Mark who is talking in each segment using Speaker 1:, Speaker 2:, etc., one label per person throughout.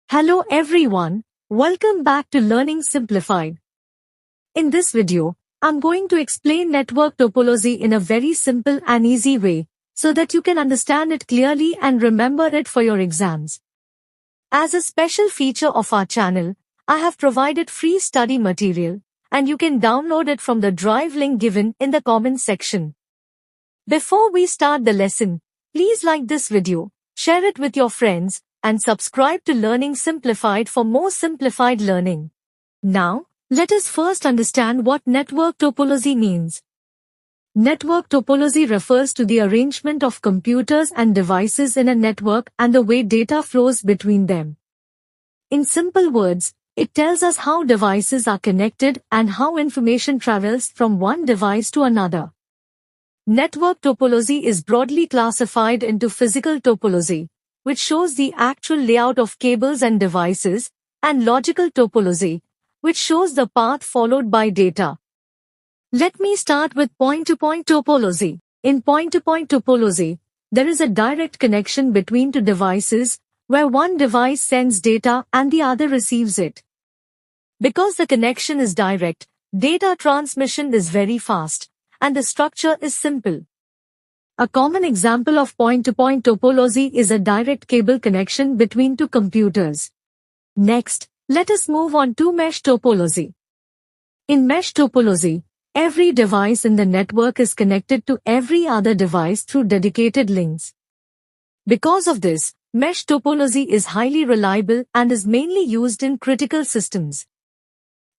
Speaker 1: Hello everyone, welcome back to Learning Simplified. In this video, I'm going to explain network topology in a very simple and easy way so that you can understand it clearly and remember it for your exams. As a special feature of our channel, I have provided free study material and you can download it from the Drive link given in the comments section. Before we start the lesson, please like this video, share it with your friends, and subscribe to Learning Simplified for more simplified learning. Now, let us first understand what network topology means. Network topology refers to the arrangement of computers and devices in a network and the way data flows between them. In simple words, it tells us how devices are connected and how information travels from one device to another. Network topology is broadly classified into physical topology, which shows the actual layout of cables and devices, and logical topology, which shows the path followed by data. Let me start with point-to-point topology. In point-to-point topology, there is a direct connection between two devices, where one device sends data and the other receives it. Because the connection is direct, data transmission is very fast, and the structure is simple. A common example of point-to-point topology is a direct cable connection between two computers. Next, let us move on to mesh topology. In mesh topology, every device in the network is connected to every other device through dedicated links. Because of this, mesh topology is highly reliable and is mainly used in critical systems.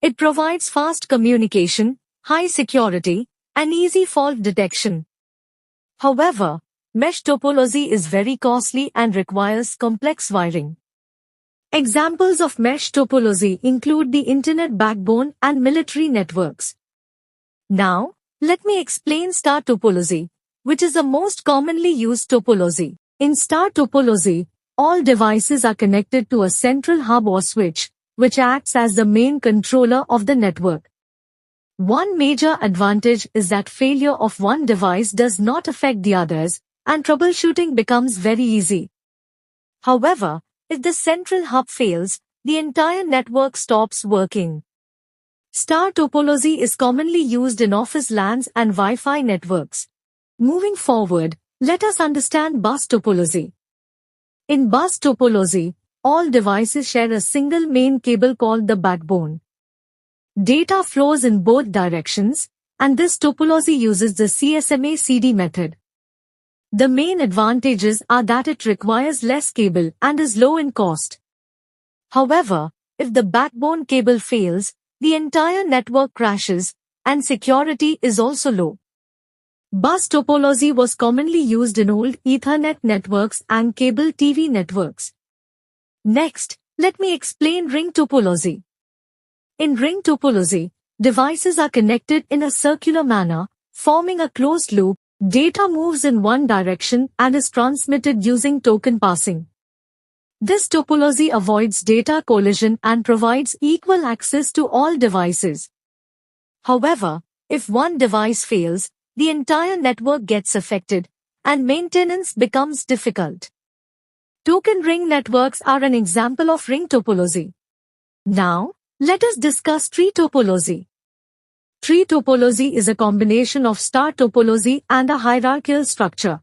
Speaker 1: It provides fast communication, high security, and easy fault detection. However, mesh topology is very costly and requires complex wiring. Examples of mesh topology include the internet backbone and military networks. Now, let me explain star topology, which is the most commonly used topology. In star topology, all devices are connected to a central hub or switch, which acts as the main controller of the network. One major advantage is that failure of one device does not affect the others, and troubleshooting becomes very easy. However, if the central hub fails, the entire network stops working. Star topology is commonly used in office LANs and Wi-Fi networks. Moving forward, let us understand bus topology. In bus topology, all devices share a single main cable called the backbone. Data flows in both directions, and this topology uses the CSMA-CD method. The main advantages are that it requires less cable and is low in cost. However, if the backbone cable fails, the entire network crashes, and security is also low. Bus topology was commonly used in old Ethernet networks and cable TV networks. Next, let me explain ring topology. In ring topology, devices are connected in a circular manner, forming a closed loop. Data moves in one direction and is transmitted using token passing. This topology avoids data collision and provides equal access to all devices. However, if one device fails, the entire network gets affected, and maintenance becomes difficult. Token ring networks are an example of ring topology. Now, let us discuss tree topology. Tree topology is a combination of star topology and a hierarchical structure.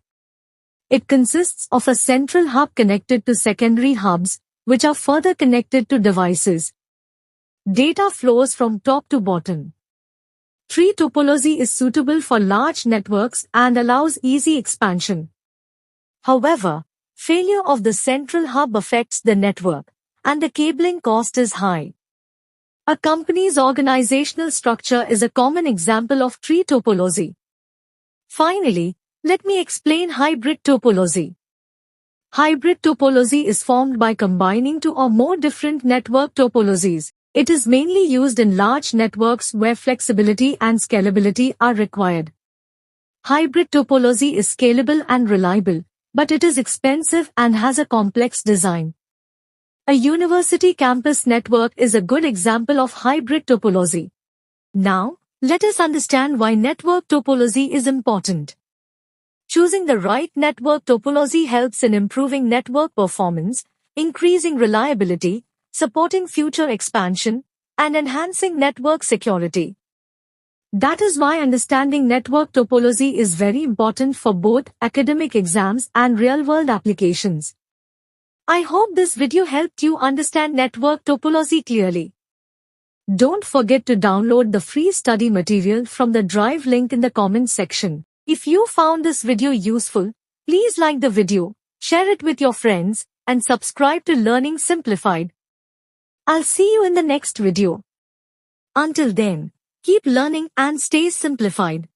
Speaker 1: It consists of a central hub connected to secondary hubs, which are further connected to devices. Data flows from top to bottom. Tree topology is suitable for large networks and allows easy expansion. However, failure of the central hub affects the network, and the cabling cost is high. A company's organizational structure is a common example of tree topology. Finally, let me explain hybrid topology. Hybrid topology is formed by combining two or more different network topologies. It is mainly used in large networks where flexibility and scalability are required. Hybrid topology is scalable and reliable, but it is expensive and has a complex design. A university campus network is a good example of hybrid topology. Now, let us understand why network topology is important. Choosing the right network topology helps in improving network performance, increasing reliability, supporting future expansion, and enhancing network security. That is why understanding network topology is very important for both academic exams and real-world applications. I hope this video helped you understand network topology clearly. Don't forget to download the free study material from the Drive link in the comment section. If you found this video useful, please like the video, share it with your friends, and subscribe to Learning Simplified. I'll see you in the next video. Until then, keep learning and stay simplified.